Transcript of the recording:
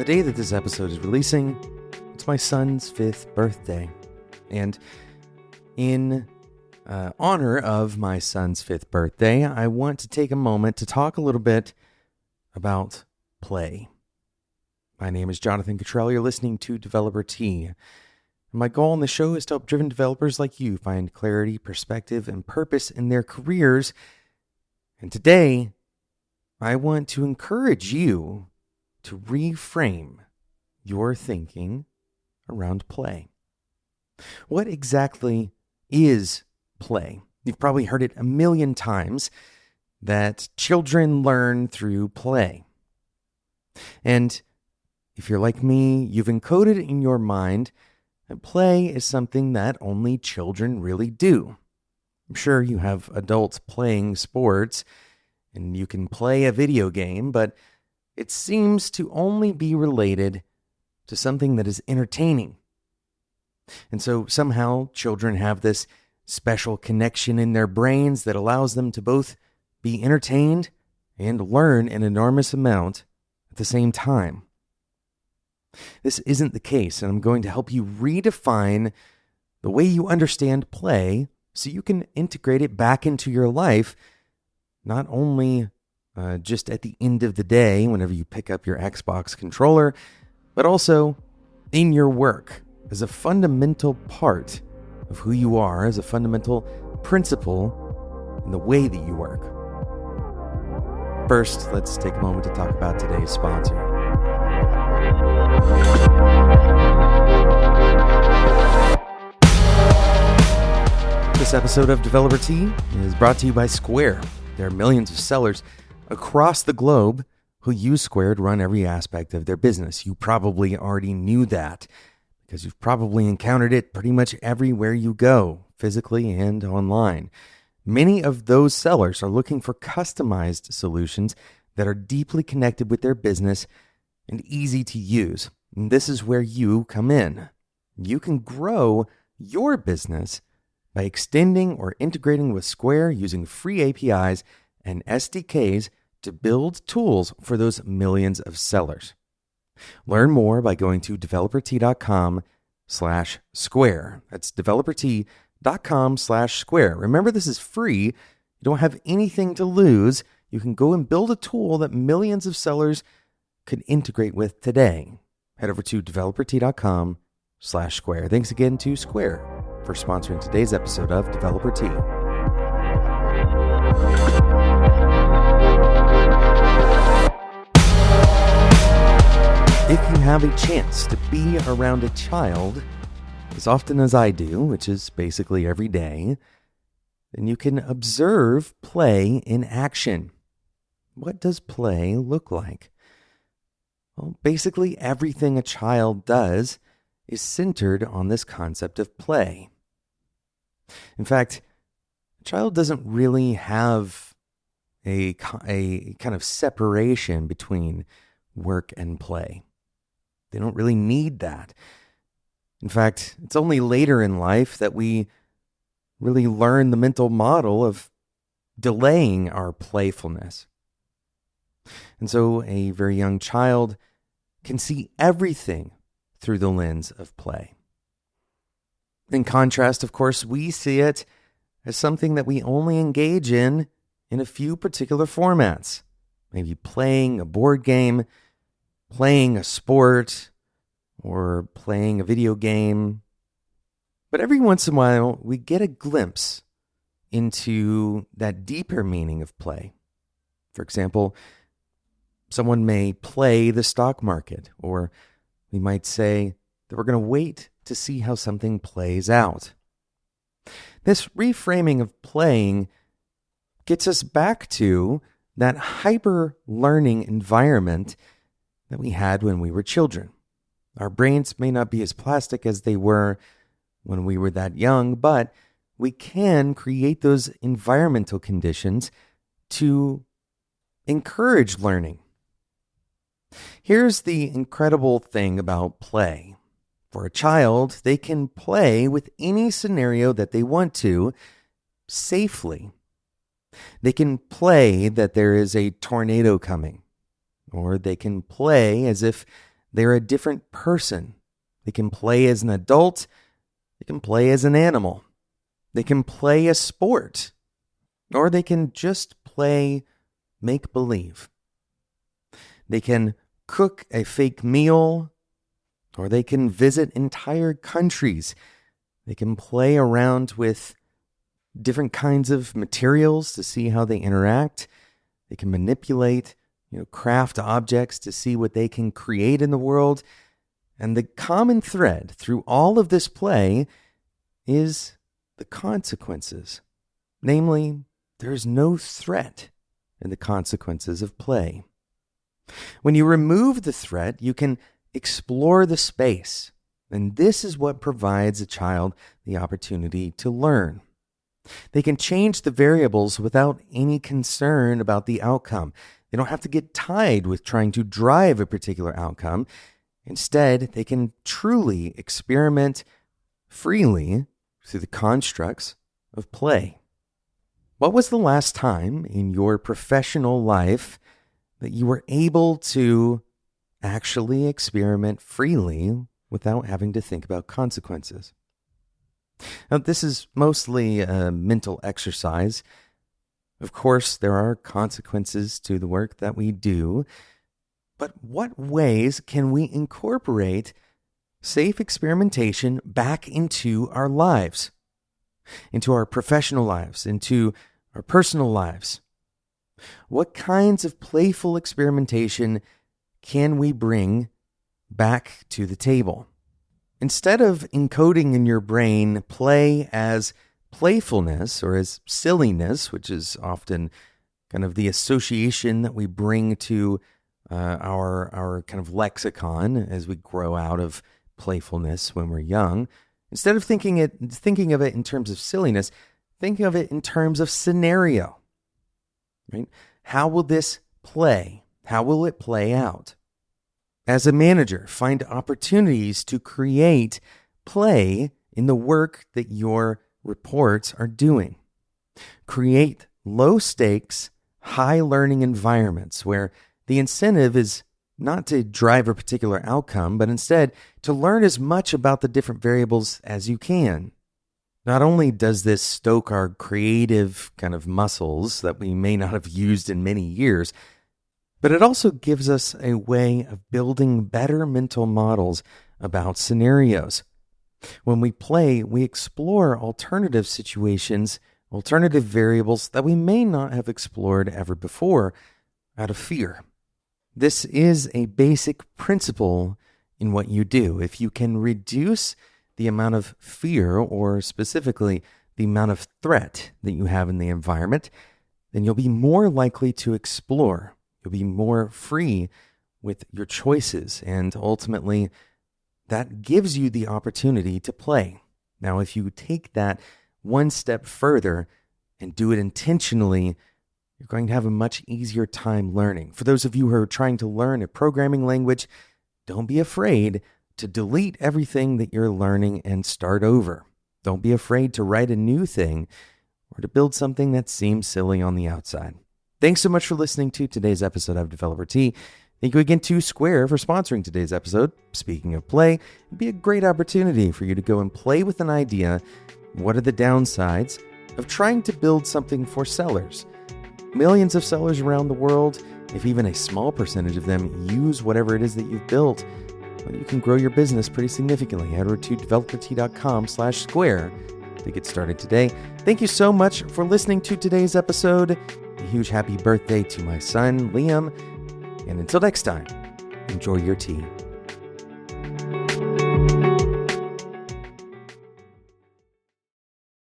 the day that this episode is releasing, it's my son's 5th birthday. And in honor of my son's 5th birthday, I want to take a moment to talk a little bit about play. My name is Jonathan Cottrell. You're listening to Developer T. My goal on the show is to help driven developers like you find clarity, perspective, and purpose in their careers. And today, I want to encourage you to reframe your thinking around play. What exactly is play? You've probably heard it a million times that children learn through play. And if you're like me, you've encoded in your mind that play is something that only children really do. I'm sure you have adults playing sports and you can play a video game, but it seems to only be related to something that is entertaining. And so somehow children have this special connection in their brains that allows them to both be entertained and learn an enormous amount at the same time. This isn't the case, and I'm going to help you redefine the way you understand play so you can integrate it back into your life, not only just at the end of the day whenever you pick up your Xbox controller, but also in your work as a fundamental part of who you are, as a fundamental principle in the way that you work. First, let's take a moment to talk about today's sponsor. This episode of Developer T is brought to you by Square. There are millions of sellers across the globe who use Square to run every aspect of their business. You probably already knew that because you've probably encountered it pretty much everywhere you go, physically and online. Many of those sellers are looking for customized solutions that are deeply connected with their business and easy to use. And this is where you come in. You can grow your business by extending or integrating with Square using free APIs and SDKs to build tools for those millions of sellers. Learn more by going to developert.com/square. That's developert.com/square. Remember, this is free. You don't have anything to lose. You can go and build a tool that millions of sellers could integrate with today. Head over to developert.com/square. Thanks again to Square for sponsoring today's episode of Developer T. If you have a chance to be around a child as often as I do, which is basically every day, then you can observe play in action. What does play look like? Well, basically everything a child does is centered on this concept of play. In fact, a child doesn't really have a kind of separation between work and play. They don't really need that. In fact, it's only later in life that we really learn the mental model of delaying our playfulness. And so a very young child can see everything through the lens of play. In contrast, of course, we see it as something that we only engage in a few particular formats. Maybe playing a board game, playing a sport, or playing a video game. But every once in a while, we get a glimpse into that deeper meaning of play. For example, someone may play the stock market, or we might say that we're going to wait to see how something plays out. This reframing of playing gets us back to that hyper-learning environment that we had when we were children. Our brains may not be as plastic as they were when we were that young, but we can create those environmental conditions to encourage learning. Here's the incredible thing about play. For a child, they can play with any scenario that they want to safely. They can play that there is a tornado coming, or they can play as if They're a different person. They can play as an adult. They can play as an animal. They can play a sport. Or they can just play make-believe. They can cook a fake meal, or they can visit entire countries. They can play around with different kinds of materials to see how they interact. They can manipulate, craft objects to see what they can create in the world. And the common thread through all of this play is the consequences. Namely, there's no threat in the consequences of play. When you remove the threat, you can explore the space. And this is what provides a child the opportunity to learn. They can change the variables without any concern about the outcome. They don't have to get tied with trying to drive a particular outcome. Instead, they can truly experiment freely through the constructs of play. What was the last time in your professional life that you were able to actually experiment freely without having to think about consequences? Now, this is mostly a mental exercise. Of course, there are consequences to the work that we do, but what ways can we incorporate safe experimentation back into our lives, into our professional lives, into our personal lives? What kinds of playful experimentation can we bring back to the table? Instead of encoding in your brain play as playfulness or as silliness, which is often kind of the association that we bring to our kind of lexicon as we grow out of playfulness when we're young, instead of thinking of it in terms of silliness, think of it in terms of scenario. Right? How will this play? How will it play out? As a manager, find opportunities to create play in the work that your reports are doing. Create low stakes, high learning environments where the incentive is not to drive a particular outcome, but instead to learn as much about the different variables as you can. Not only does this stoke our creative kind of muscles that we may not have used in many years, but it also gives us a way of building better mental models about scenarios. When we play, we explore alternative situations, alternative variables that we may not have explored ever before out of fear. This is a basic principle in what you do. If you can reduce the amount of fear, or specifically the amount of threat that you have in the environment, then you'll be more likely to explore. You'll be more free with your choices, and ultimately that gives you the opportunity to play. Now, if you take that one step further and do it intentionally, you're going to have a much easier time learning. For those of you who are trying to learn a programming language, don't be afraid to delete everything that you're learning and start over. Don't be afraid to write a new thing or to build something that seems silly on the outside. Thanks so much for listening to today's episode of Developer Tea. Thank you again to Square for sponsoring today's episode. Speaking of play, it'd be a great opportunity for you to go and play with an idea. What are the downsides of trying to build something for sellers? Millions of sellers around the world, if even a small percentage of them use whatever it is that you've built, well, you can grow your business pretty significantly. Head over to developertea.com/square to get started today. Thank you so much for listening to today's episode. A huge happy birthday to my son, Liam. And until next time, enjoy your tea.